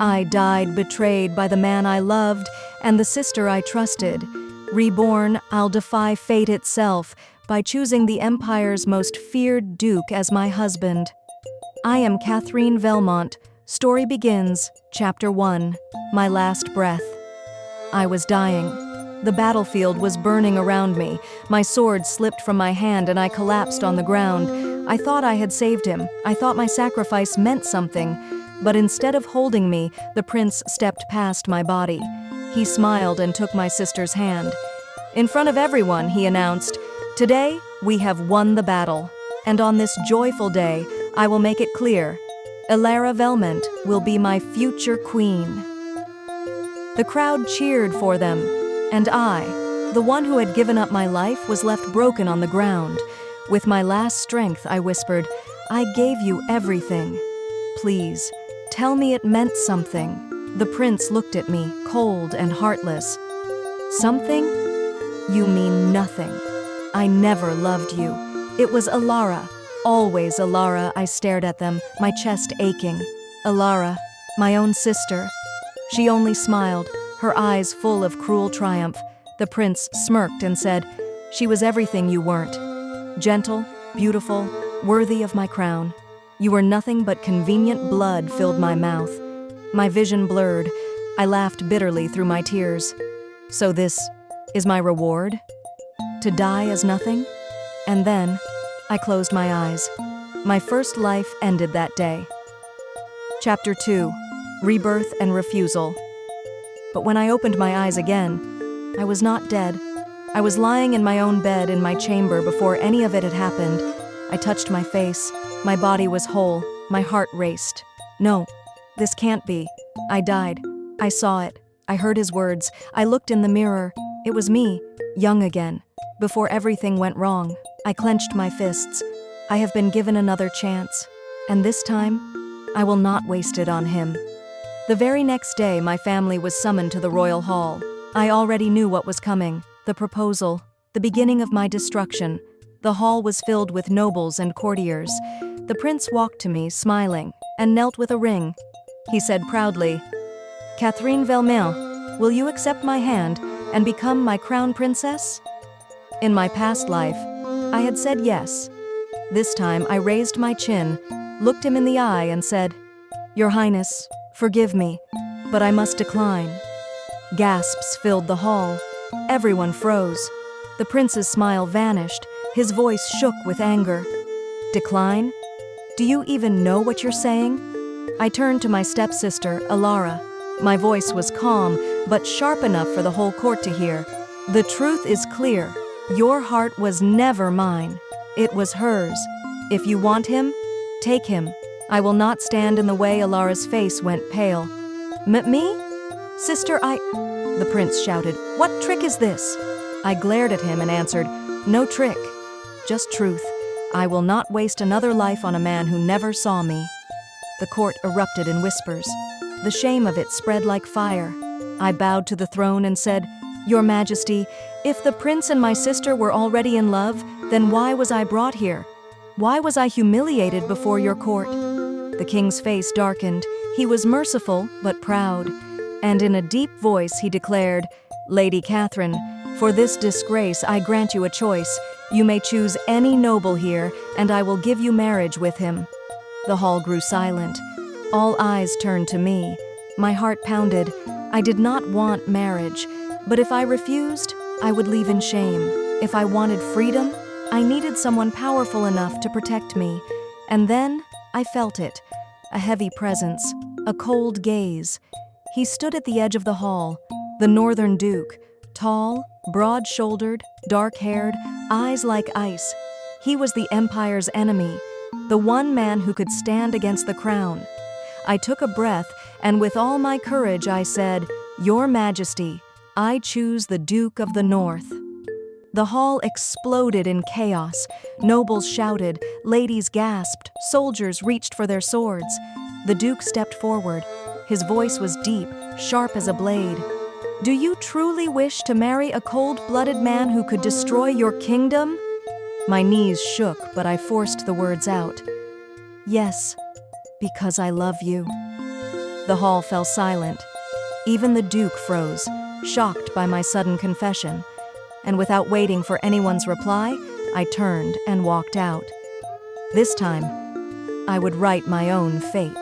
I died betrayed by the man I loved and the sister I trusted. Reborn, I'll defy fate itself by choosing the Empire's most feared duke as my husband. I am Catherine Velmont. Story begins, Chapter 1, My Last Breath. I was dying. The battlefield was burning around me. My sword slipped from my hand and I collapsed on the ground. I thought I had saved him. I thought my sacrifice meant something. But instead of holding me, the prince stepped past my body. He smiled and took my sister's hand. In front of everyone, he announced, "Today, we have won the battle. And on this joyful day, I will make it clear, Elara Velmont will be my future queen." The crowd cheered for them, and I, the one who had given up my life, was left broken on the ground. With my last strength, I whispered, "I gave you everything. Please, tell me it meant something." The prince looked at me, cold and heartless. "Something? You mean nothing. I never loved you. It was Elara, always Elara." I stared at them, my chest aching. Elara, my own sister. She only smiled, her eyes full of cruel triumph. The prince smirked and said, "She was everything you weren't. Gentle, beautiful, worthy of my crown. You were nothing but convenient blood filled my mouth." My vision blurred. I laughed bitterly through my tears. So this is my reward? To die as nothing? And then I closed my eyes. My first life ended that day. Chapter 2, Rebirth and Refusal. But when I opened my eyes again, I was not dead. I was lying in my own bed in my chamber before any of it had happened. I touched my face. My body was whole. My heart raced. No, this can't be. I died. I saw it. I heard his words. I looked in the mirror. It was me, young again. Before everything went wrong, I clenched my fists. I have been given another chance. And this time, I will not waste it on him. The very next day, my family was summoned to the royal hall. I already knew what was coming. The proposal, the beginning of my destruction. The hall was filled with nobles and courtiers. The prince walked to me, smiling, and knelt with a ring. He said proudly, "Catherine Velmont, will you accept my hand and become my crown princess?" In my past life, I had said yes. This time I raised my chin, looked him in the eye and said, "Your Highness, forgive me, but I must decline." Gasps filled the hall. Everyone froze. The prince's smile vanished. His voice shook with anger. "Decline? Do you even know what you're saying?" I turned to my stepsister, Elara. My voice was calm, but sharp enough for the whole court to hear. "The truth is clear. Your heart was never mine. It was hers. If you want him, take him. I will not stand in the way." Elara's face went pale. Me? Sister, the prince shouted. "What trick is this?" I glared at him and answered, "No trick. Just truth. I will not waste another life on a man who never saw me." The court erupted in whispers. The shame of it spread like fire. I bowed to the throne and said, "Your Majesty, if the prince and my sister were already in love, then why was I brought here? Why was I humiliated before your court?" The king's face darkened. He was merciful, but proud. And in a deep voice he declared, "Lady Catherine, for this disgrace I grant you a choice. You may choose any noble here, and I will give you marriage with him." The hall grew silent. All eyes turned to me. My heart pounded. I did not want marriage, but if I refused, I would leave in shame. If I wanted freedom, I needed someone powerful enough to protect me. And then I felt it. A heavy presence, a cold gaze. He stood at the edge of the hall, the Northern Duke, tall, broad-shouldered, dark-haired, eyes like ice. He was the Empire's enemy, the one man who could stand against the crown. I took a breath, and with all my courage I said, "Your Majesty, I choose the Duke of the North." The hall exploded in chaos. Nobles shouted, ladies gasped, soldiers reached for their swords. The Duke stepped forward. His voice was deep, sharp as a blade. "Do you truly wish to marry a cold-blooded man who could destroy your kingdom?" My knees shook, but I forced the words out. "Yes, because I love you." The hall fell silent. Even the Duke froze, shocked by my sudden confession, and without waiting for anyone's reply, I turned and walked out. This time, I would write my own fate.